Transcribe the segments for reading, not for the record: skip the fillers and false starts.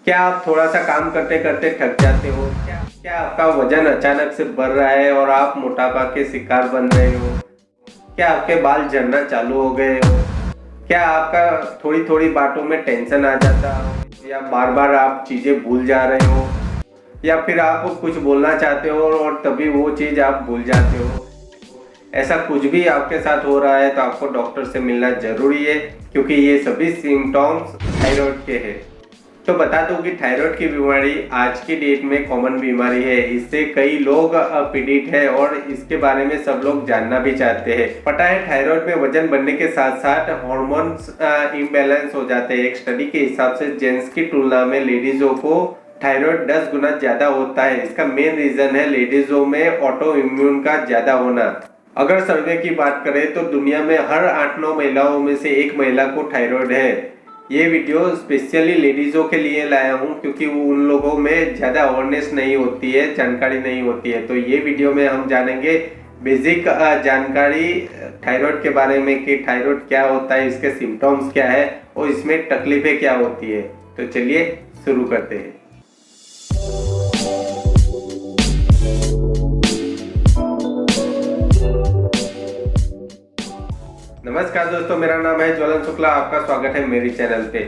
क्या आप थोड़ा सा काम करते करते थक जाते हो? क्या आपका वजन अचानक से बढ़ रहा है और आप मोटापा के शिकार बन रहे हो? क्या आपके बाल झड़ना चालू हो गए हो? क्या आपका थोड़ी थोड़ी बातों में टेंशन आ जाता हो, या बार बार आप चीजें भूल जा रहे हो, या फिर आप कुछ बोलना चाहते हो और तभी वो चीज आप भूल जाते हो? ऐसा कुछ भी आपके साथ हो रहा है तो आपको डॉक्टर से मिलना जरूरी है, क्योंकि ये सभी सिम्टम्स थायराइड के हैं। तो बता दूं कि थायराइड की बीमारी आज की डेट में कॉमन बीमारी है। इससे कई लोग पीड़ित हैं और इसके बारे में सब लोग जानना भी चाहते हैं। पता है, थायराइड में वजन बढ़ने के साथ साथ हार्मोन्स इम्बैलेंस हो जाते हैं। एक स्टडी के हिसाब से जेंट्स की तुलना में लेडीजों को थायराइड 10 गुना ज्यादा होता है। इसका मेन रीजन है लेडीजों में ऑटो इम्यून का ज्यादा होना। अगर सर्वे की बात करें तो दुनिया में हर 8-9 महिलाओं में से एक महिला को थायराइड है। ये वीडियो स्पेशली लेडीजों के लिए लाया हूँ, क्योंकि वो उन लोगों में ज़्यादा अवेयरनेस नहीं होती है, जानकारी नहीं होती है। तो ये वीडियो में हम जानेंगे बेसिक जानकारी थायराइड के बारे में कि थायराइड क्या होता है, इसके सिम्टम्स क्या है और इसमें तकलीफें क्या होती है। तो चलिए शुरू करते हैं। नमस्कार दोस्तों, मेरा नाम है ज्वलन शुक्ला। आपका स्वागत है मेरी चैनल पे।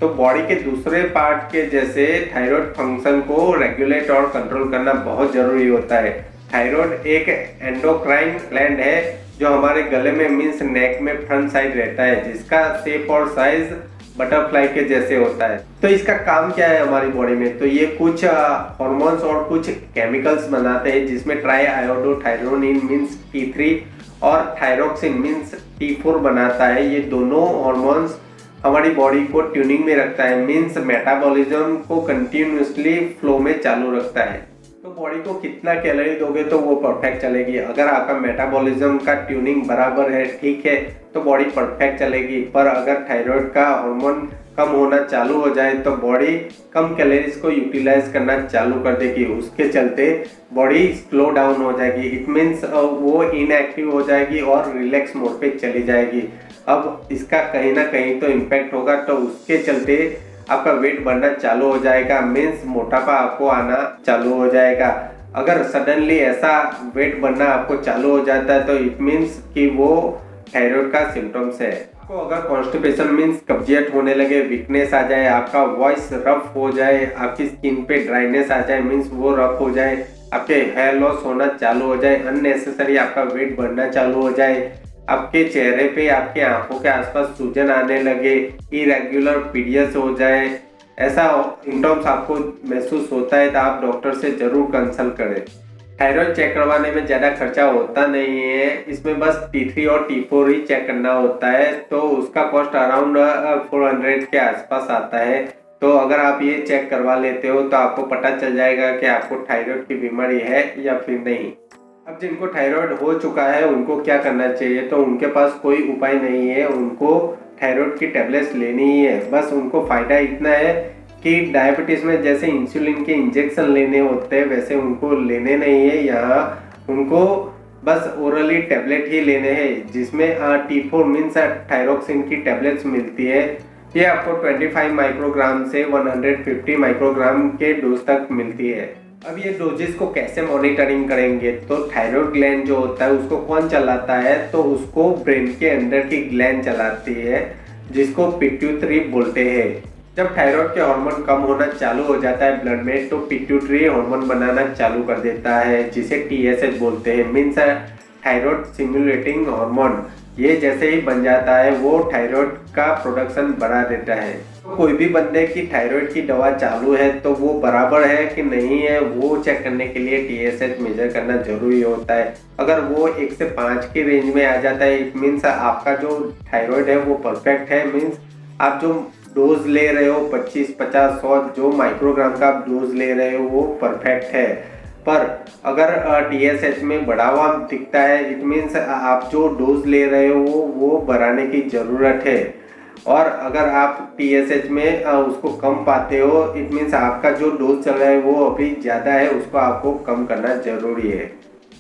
तो बॉडी के दूसरे पार्ट के जैसे थायराइड फंक्शन को रेगुलेट और कंट्रोल करना बहुत जरूरी होता है। थायराइड एक एंडोक्राइन ग्लैंड है जो हमारे गले में मीन्स नेक में फ्रंट साइड रहता है, जिसका शेप और साइज बटरफ्लाई के जैसे होता है। तो इसका काम क्या है हमारी बॉडी में? तो ये कुछ हार्मोन्स और कुछ केमिकल्स बनाते हैं, जिसमें ट्राई आयोडोथायरोनिन मीन्स T3 और थायरोक्सिन मीन्स T4 बनाता है। ये दोनों हार्मोन्स हमारी बॉडी को ट्यूनिंग में रखता है, मीन्स मेटाबॉलिज्म को कंटिन्यूसली फ्लो में चालू रखता है। तो बॉडी को कितना कैलोरी दोगे तो वो परफेक्ट चलेगी। अगर आपका मेटाबॉलिज्म का ट्यूनिंग बराबर है, ठीक है, तो बॉडी परफेक्ट चलेगी। पर अगर थायराइड का हार्मोन कम होना चालू हो जाए तो बॉडी कम कैलोरीज को यूटिलाइज करना चालू कर देगी। उसके चलते बॉडी स्लो डाउन हो जाएगी। इट मीन्स वो इनएक्टिव हो जाएगी और रिलैक्स मोड पे चली जाएगी। अब इसका कहीं ना कहीं तो इम्पैक्ट होगा। तो उसके चलते आपका वेट बढ़ना चालू हो जाएगा, मीन्स मोटापा आपको आना चालू हो जाएगा। अगर सडनली ऐसा वेट बढ़ना आपको चालू हो जाता है तो इट मीन्स कि वो थायराइड का सिम्टम्स है। आपको अगर कॉन्स्टिपेशन मीन्स कब्जियत होने लगे, वीकनेस आ जाए, आपका वॉइस रफ हो जाए, आपकी स्किन पे ड्राइनेस आ जाए मीन्स वो रफ हो जाए, आपके हेयर लॉस होना चालू हो जाए, अननेसेसरी आपका वेट बढ़ना चालू हो जाए, आपके चेहरे पे, आपके आंखों के आसपास सूजन आने लगे, इरेगुलर पीरियड्स हो जाए, ऐसा सिम्टम्स आपको महसूस होता है तो आप डॉक्टर से जरूर कंसल्ट करें। थायराइड चेक करवाने में ज़्यादा खर्चा होता नहीं है। इसमें बस T3 और T4 ही चेक करना होता है। तो उसका कॉस्ट अराउंड 400 के आसपास आता है। तो अगर आप ये चेक करवा लेते हो तो आपको पता चल जाएगा कि आपको थायराइड की बीमारी है या फिर नहीं। अब जिनको थायराइड हो चुका है उनको क्या करना चाहिए? तो उनके पास कोई उपाय नहीं है, उनको थायराइड की टेबलेट्स लेनी ही है। बस उनको फायदा इतना है कि डायबिटीज में जैसे इंसुलिन के इंजेक्शन लेने होते हैं वैसे उनको लेने नहीं है। यहाँ उनको बस ओरली टेबलेट ही लेने हैं, जिसमें T4 मीन्स थायरोक्सिन की टेबलेट्स मिलती है। ये आपको 25 माइक्रोग्राम से 150 माइक्रोग्राम के डोज तक मिलती है। अब ये डोजेस को कैसे मॉनिटरिंग करेंगे? तो थायराइड ग्लैंड जो होता है उसको कौन चलाता है? तो उसको ब्रेन के अंदर की ग्लैंड चलाती है, जिसको पिट्यूटरी बोलते हैं। जब थायराइड के हार्मोन कम होना चालू हो जाता है ब्लड में तो पिट्यूटरी हार्मोन बनाना चालू कर देता है, जिसे TSH बोलते हैं, मीन्स थायराइड स्टिमुलेटिंग हार्मोन। ये जैसे ही बन जाता है वो थायराइड का प्रोडक्शन बढ़ा देता है। तो कोई भी बंदे की थायराइड की दवा चालू है तो वो बराबर है कि नहीं है वो चेक करने के लिए TSH मेजर करना जरूरी होता है। अगर वो 1 से 5 की रेंज में आ जाता है इट मीन्स आपका जो थायराइड है वो परफेक्ट है, मीन्स आप जो डोज ले रहे हो 25, 50, 100 जो माइक्रोग्राम का आप डोज ले रहे हो वो परफेक्ट है। पर अगर TSH में बढ़ावा दिखता है इट मीन्स आप जो डोज ले रहे हो वो बढ़ाने की ज़रूरत है। और अगर आप TSH में उसको कम पाते हो इट मीन्स आपका जो डोज चल रहा है वो अभी ज़्यादा है, उसको आपको कम करना जरूरी है।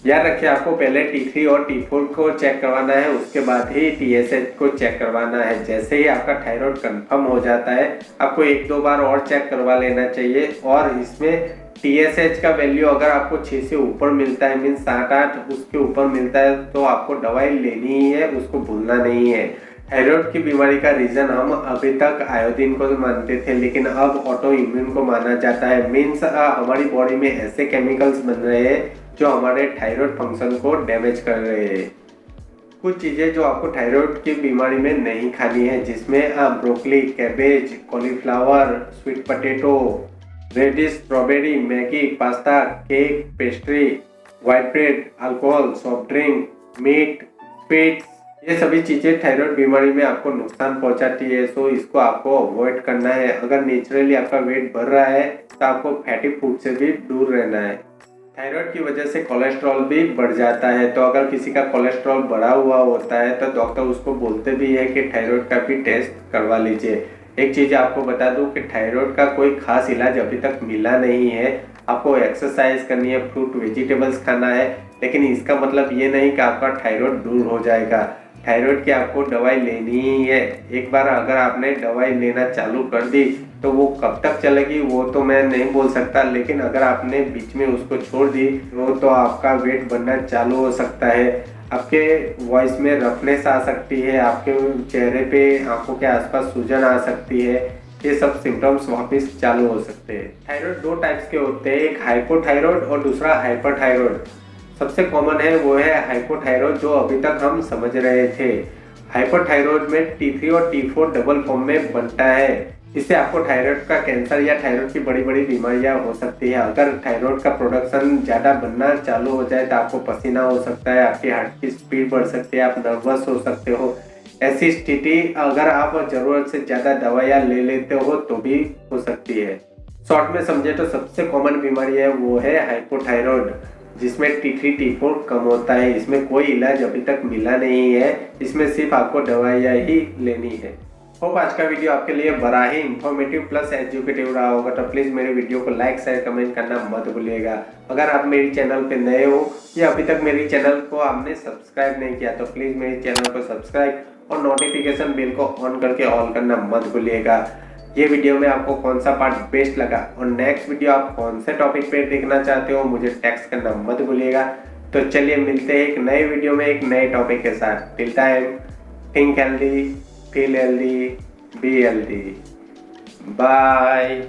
याद रखिए आपको पहले T3 और T4 को चेक करवाना है, उसके बाद ही TSH को चेक करवाना है। जैसे ही आपका थायराइड कंफर्म हो जाता है आपको 1-2 बार और चेक करवा लेना चाहिए। और इसमें TSH का वैल्यू अगर आपको 6 से ऊपर मिलता है, मीन्स 7-8 उसके ऊपर मिलता है, तो आपको दवाई लेनी ही है, उसको भूलना नहीं है। थायराइड की बीमारी का रीजन हम अभी तक आयोडीन को मानते थे, लेकिन अब ऑटो इम्यून को माना जाता है। मीन्स हमारी बॉडी में ऐसे केमिकल्स बन रहे हैं जो हमारे थायराइड फंक्शन को डैमेज कर रहे हैं। कुछ चीज़ें जो आपको थायराइड की बीमारी में नहीं खानी है, जिसमें broccoli, cabbage, cauliflower, sweet potato, radish, strawberry, Maggi, pasta, cake, pastry, white bread, alcohol, soft drink, meat, sweets, ये सभी चीज़ें थायराइड बीमारी में आपको नुकसान पहुंचाती है। सो इसको आपको अवॉइड करना है। अगर नेचुरली आपका वेट बढ़ रहा है तो आपको फैटी फूड से भी दूर रहना है। थायराइड की वजह से कोलेस्ट्रॉल भी बढ़ जाता है, तो अगर किसी का कोलेस्ट्रॉल बढ़ा हुआ होता है तो डॉक्टर उसको बोलते भी है कि थायराइड का भी टेस्ट करवा लीजिए। एक चीज़ आपको बता दूं कि थायराइड का कोई खास इलाज अभी तक मिला नहीं है। आपको एक्सरसाइज करनी है, फ्रूट वेजिटेबल्स खाना है, लेकिन इसका मतलब ये नहीं कि आपका थायराइड दूर हो जाएगा। थायराइड की आपको दवाई लेनी ही है। एक बार अगर आपने दवाई लेना चालू कर दी तो वो कब तक चलेगी वो तो मैं नहीं बोल सकता, लेकिन अगर आपने बीच में उसको छोड़ दी तो आपका वेट बढ़ना चालू हो सकता है। आपके वॉइस में रफनेस आ सकती है, आपके चेहरे पे आंखों के आसपास सूजन आ सकती है। ये सब सिम्टम्स वापस चालू हो सकते हैं। थायराइड 2 टाइप्स के होते हैं, एक हाइपोथायराइड और दूसरा हाइपरथायराइड। सबसे कॉमन है वो है हाइपोथायराइड, जो अभी तक हम समझ रहे थे। हाइपोथायराइड में T3 और T4 डबल फॉर्म में बनता है। इससे आपको थायराइड का कैंसर या थायराइड की बड़ी बड़ी बीमारियां हो सकती है। अगर थायराइड का प्रोडक्शन ज़्यादा बनना चालू हो जाए तो आपको पसीना हो सकता है, आपकी हार्ट की स्पीड बढ़ सकती है, आप नर्वस हो सकते हो। ऐसी स्थिति अगर आप जरूरत से ज़्यादा दवाइयाँ ले लेते हो तो भी हो सकती है। शॉर्ट में समझे तो सबसे कॉमन बीमारी है वो है हाइपोथायराइड, जिसमें T3 T4 कम होता है। इसमें कोई इलाज अभी तक मिला नहीं है, इसमें सिर्फ आपको दवाइयाँ ही लेनी है। होप आज का वीडियो आपके लिए बड़ा ही इंफॉर्मेटिव प्लस एजुकेटिव रहा होगा, तो प्लीज़ मेरे वीडियो को लाइक शेयर कमेंट करना मत भूलिएगा। अगर आप मेरी चैनल पे नए हो या अभी तक मेरी चैनल को आपने सब्सक्राइब नहीं किया तो प्लीज़ मेरे चैनल को सब्सक्राइब और नोटिफिकेशन बेल को ऑन करके ऑल करना मत भूलिएगा। ये वीडियो में आपको कौन सा पार्ट बेस्ट लगा और नेक्स्ट वीडियो आप कौन से टॉपिक पे देखना चाहते हो मुझे टेक्स्ट करना मत भूलिएगा। तो चलिए मिलते हैं एक नए वीडियो में एक नए टॉपिक के साथ। Till time think healthy, feel healthy, be healthy. Bye.